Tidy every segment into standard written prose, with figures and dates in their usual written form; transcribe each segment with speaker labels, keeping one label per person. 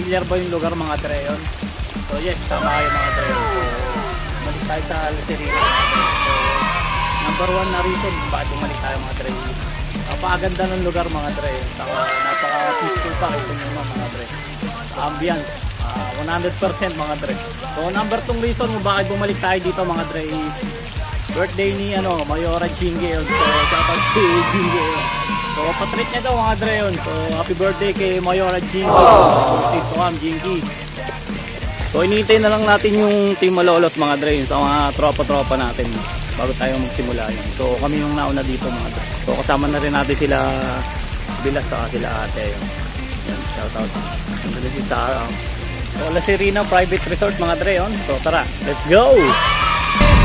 Speaker 1: familiar ba yung lugar mga dre yun? So yes, tama kayo mga dre. So balik tayo sa Lucerina. So number 1 na reason bakit bumalik tayo mga dre. Napakaganda ng lugar mga dre. Napaka-peaceful pa ito naman mga dre. Ambience, 100% mga dre. So number 2 reason kung bakit bumalik tayo dito mga dre is birthday ni Mayora Chingue. So shout out si Chingue. So patreat niya daw mga dre yun. So happy birthday kay Mayora Chingue. So Jinky. So inintay na lang natin yung Team Malolos mga dre sa mga tropa-tropa natin bago tayo magsimula yun. So kami yung nauna dito mga dre. So kasama na rin natin sila Bilas saka sila ate yun. Shout out. Nandito si Sarah. So Lucerina Private Resort mga dre yun. So tara, let's go!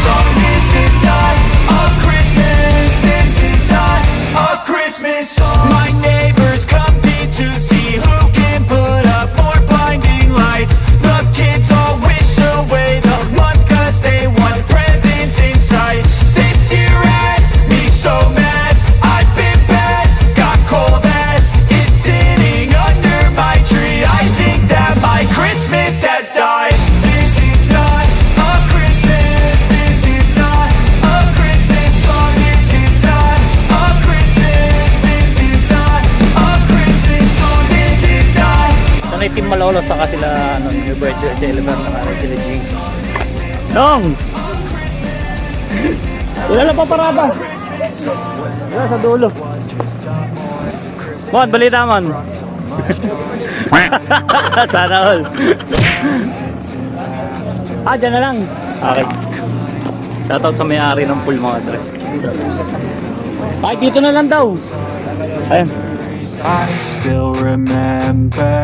Speaker 2: So this is not a Christmas, this is not a Christmas song. My neighbors compete to see who can put up more blinding lights. The kids all wish away the month cause they want presents in sight. This year had me so mad, I've been bad, got coal that is sitting under my tree. I think that my Christmas has died. This is not a Christmas, this is not a Christmas song. This is not a Christmas, this is not a Christmas song. This is not.
Speaker 1: Sanay Team Malolos saka sila may birthday celebrate ng araw sila Jing. Dong! Wala na pa parada. Wala sa dulo. Mon, balita mon. Sana all. Dyan na lang. Okay. Shoutout sa may-ari ng pool mga dre. Bakit dito na lang daw? Ayun.
Speaker 2: I still remember.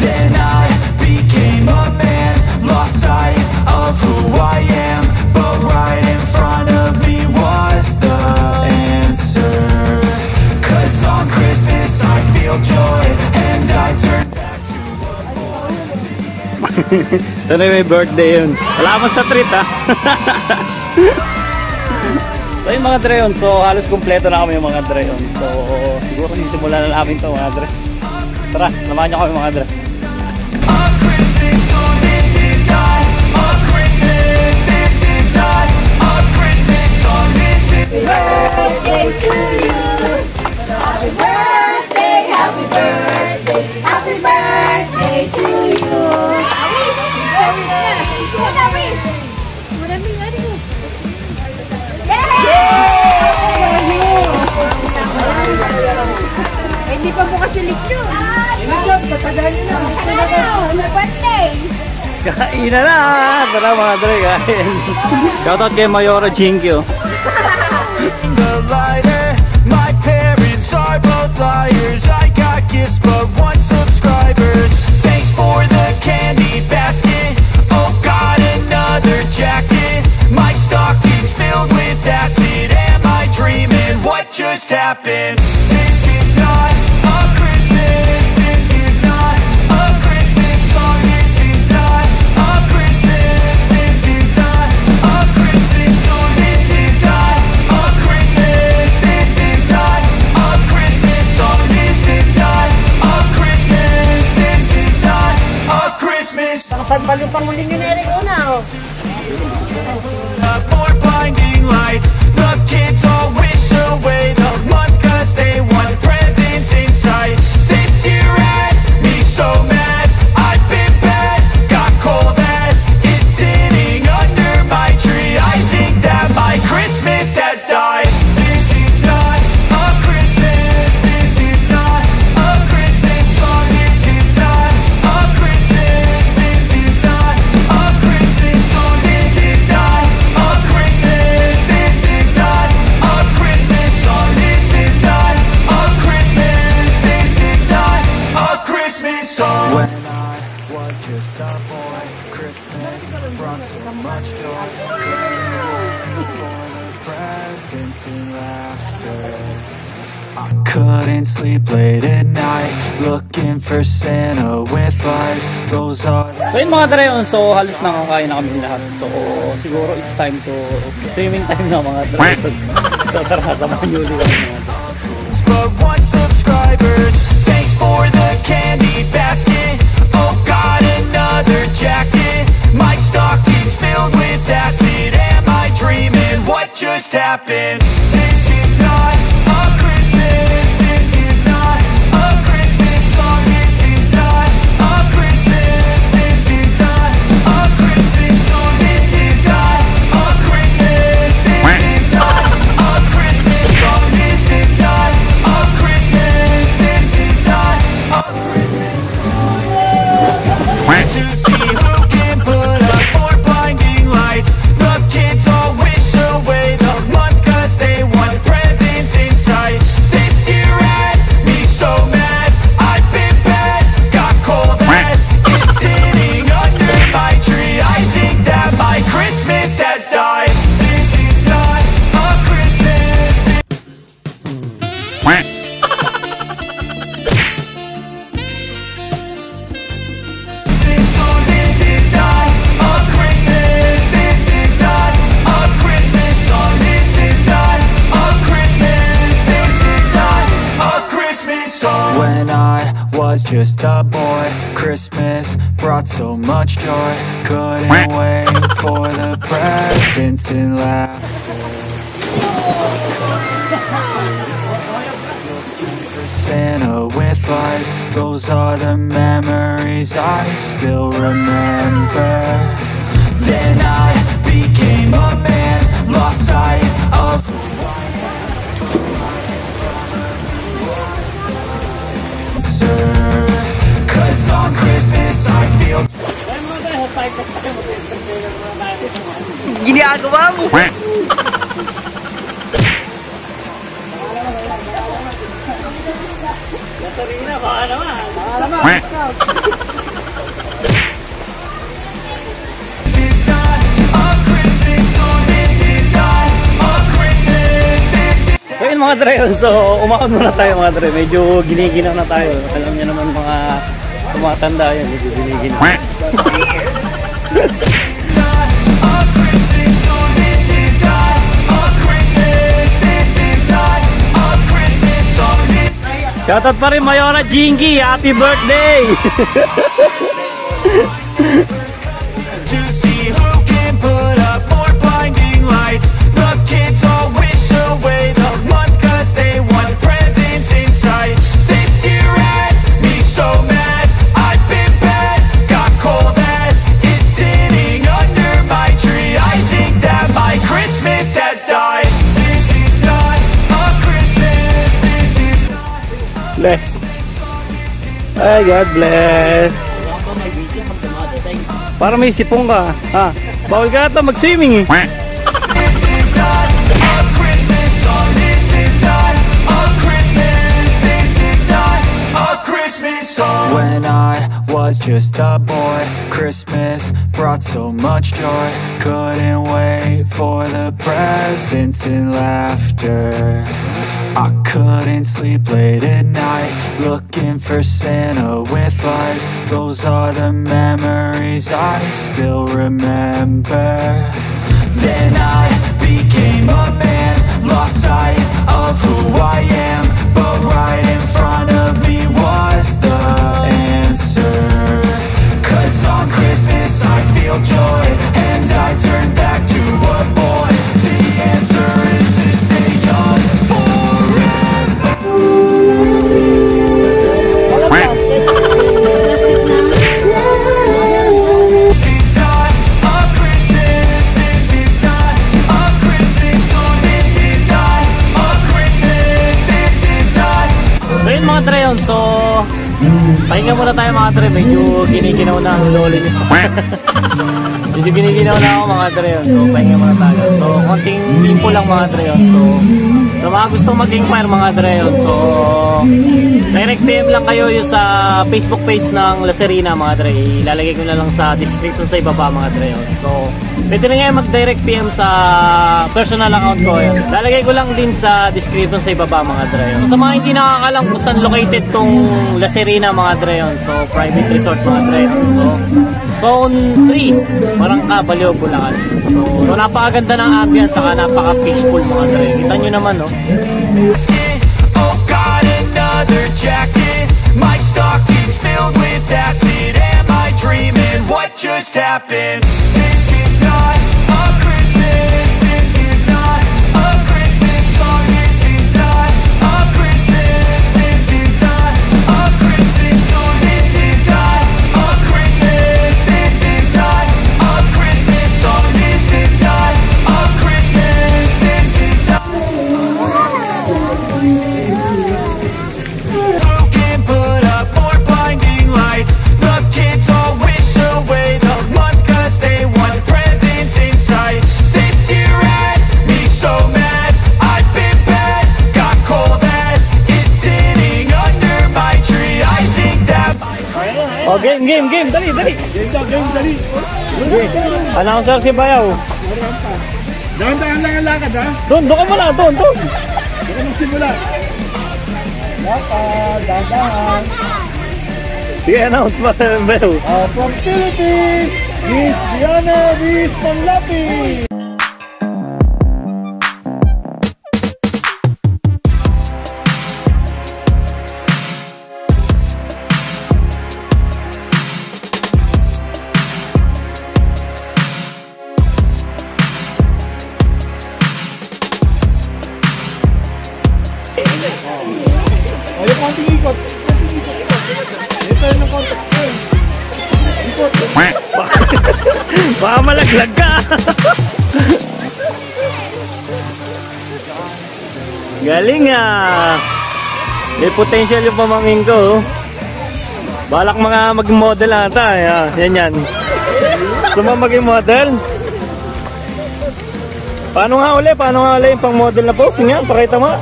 Speaker 2: Then I became a man, lost sight of who I am, but right in front of me was the answer. Cause on Christmas I feel joy and I turn back to
Speaker 1: Ito na may birthday yun. Salamat sa treat ha. So yung mga dre yun. So halos kumpleto na kami yung mga dre yun. So siguro simulan na namin ito mga dre. Tara, samahan nyo kami mga dre.
Speaker 2: a Christmas song. This is not a Christmas, this is not a Christmas song. This is
Speaker 3: Birthday to you. Happy birthday, happy birthday, happy birthday to you.
Speaker 4: Hindi pa po kasi leksyon. Tatagal nyo na.
Speaker 3: Happy birthday.
Speaker 1: Kain na na! Tara mga dre, kain. Shoutout kay Mayora Jinkyo.
Speaker 2: the lighter. My parents are both liars. I got gifts but 1 subscribers. Thanks for the candy basket. Oh God, another jacket. My stocking's filled with acid. Am I dreaming? What just happened? This is not a Christmas. This is not a Christmas song. This is not a Christmas. This is not a Christmas song. This is not a Christmas. This is not a Christmas song. This is not a Christmas. This is not a Christmas.
Speaker 4: Nakapagpalo pang muling yun, Eric, una, oh.
Speaker 2: More blinding lights. The kids all wish away the month cause they want presents in sight. This year had me so mad, I've been bad, got coal that is sitting under my tree. I think that my Christmas has died. This is not a Christmas, this is not a Christmas song. This is not a Christmas, this is not a Christmas song. This is not a Christmas, this is not a Christmas song. This is not a Christmas, this is not a Christmas song. When I was just a boy, Christmas brought so much joy. For the presents and laughter, I couldn't sleep late at night, looking for Santa with lights. Those are
Speaker 1: So yun mga dre yun. So halos nakakain na kami lahat. So siguro it's time to streaming time na mga dre. So tara, samahan nyo ulit kami mga dre.
Speaker 2: but 1 subscribers. Thanks for the candy basket. another jacket. My stocking's filled with acid. Am I dreaming? What just happened? This is not a Christmas. This is not a Christmas song. This is not a Christmas. This is not a Christmas song. This is not a Christmas. This is not a Christmas song. This is not a Christmas. This is not a Christmas song. To see who can put up more blinding lights. The kids all wish away the month 'cause they want presents in sight. This year had me so mad. I've been bad, got cold that is sitting under my tree. I think that my Christmas has died. This is not a Christmas. This song, this is not a Christmas. This is not a Christmas song. This is not a Christmas. This is not a Christmas song. When I was just a boy, Christmas brought so much joy. Couldn't wait for the presents and laugh. Santa with lights, those are the memories I still remember. Then I became a man, lost sight of who I am. 'Cause on Christmas I feel
Speaker 4: Ginagawa mo.
Speaker 1: Sarina, baka naman.
Speaker 2: This is not a Christmas song. This is not a Christmas. This is
Speaker 1: So yun mga dre, so umakot muna tayo mga dre. Medyo giniginaw na tayo. Alam niyo naman mga tumatanda yan, medyo giniginaw.
Speaker 2: not a Christmas song. This is not a Christmas. This is not a Christmas song.
Speaker 1: Shoutout pa rin Mayora Jingy, happy birthday!
Speaker 2: To see who can put up more blinding lights. The kids all wish away the month 'cause they want presents in sight. This year had me so mad. I've been bad, got cold that is sitting under my tree. I think that my Christmas has died. This is not a Christmas. This is not.
Speaker 1: Bless. Ay, God bless. Para may sipong ka. Ha? Bawal ka ata mag-swimming eh.
Speaker 2: This is not a Christmas song. This is not a Christmas. This is not a Christmas song. When I was just a boy, Christmas brought so much joy. Couldn't wait for the presents and laughter. I couldn't sleep late at night, looking for Santa with lights. Those are the memories I still remember. Then I became a man, lost sight of who I am. But right in front of me was the answer. 'Cause on Christmas I feel joy, and I turn back to a boy. The answer is to stay young forever. This is not a Christmas. This is not a Christmas song. This is not a Christmas. This is not.
Speaker 1: So yun mga dre yun, so pahinga muna tayo mga dre, medyo giniginaw na ang lolo niyo. Medyo giniginaw na ako mga dre yun, so pahinga muna tayo. So konting info lang mga dre yun, so mga gusto mag-inquire mga dre yun, so direct PM lang kayo yung sa Facebook page ng La Serena mga dre. Ilalagay ko na lang sa description sa ibaba mga dre yun. So pwede na ngayon mag-direct PM sa personal account ko yun. Lalagay ko lang din sa description sa ibaba mga dre yun. So, sa mga hindi nakakalam kung saan located tong La Serena mga dre yun. So private resort mga dre yun. So Zone 3, Barangka, Baleo, Bulacan. So napakaganda ng ambience, saka napaka-peaceful mga dre. Kita nyo naman no.
Speaker 2: Oh God, another jacket. My stocking's filled with acid. Am I dreaming? What just happened. This is not a Christmas. This is not a Christmas song. This is not a Christmas. This is not a Christmas song. This is not a Christmas. This is not a Christmas song. This is not a Christmas. This is not. Who can put up more blinding lights? The kids all wish away the month 'cause they want presents inside. This year had me so mad. I've been bad, got coal that is sitting under my tree. I think that my Christmas.
Speaker 1: Oh, game. Dali.
Speaker 5: Dali.
Speaker 1: Announcer si Bayaw.
Speaker 5: Dahan-dahan lang ang lakad, ha?
Speaker 1: Doon ka muna, doon.
Speaker 5: Hindi ka magsimula. Dahan-dahan.
Speaker 1: Sige, announce pa si Bayaw.
Speaker 5: From Philippines, Miss Diana Miss Manlapi. Ayaw konting ikot. Ito yung kontak. Ikot.
Speaker 1: Baka malaglag ka. Galing ah. May potential yung pamangkin ko. Balak mga maging model ata. Yan. Gusto mo maging model? Paano nga uli yung pang model na pose? Nga, pakita mo.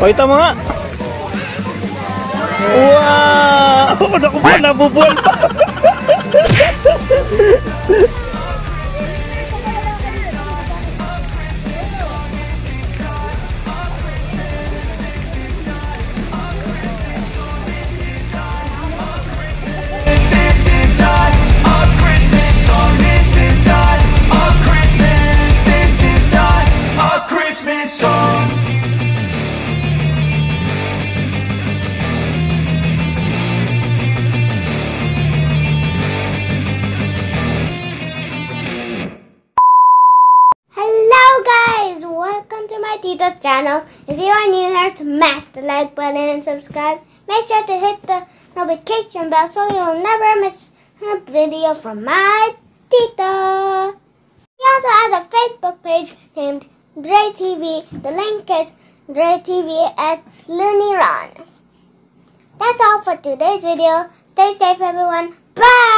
Speaker 1: Pakita mo nga. Wow! Naku pa, nabubuwal pa.
Speaker 2: This is not a Christmas song. This is not a Christmas. This is not a Christmas song.
Speaker 3: Hello guys, welcome to my Tito's channel. If you are new here, smash the like button and subscribe. Make sure to hit the notification bell so you'll never miss a video from my Tito. He also has a Facebook page named Dre TV. The link is Dre TV X Looney Run. That's all for today's video. Stay safe everyone. Bye!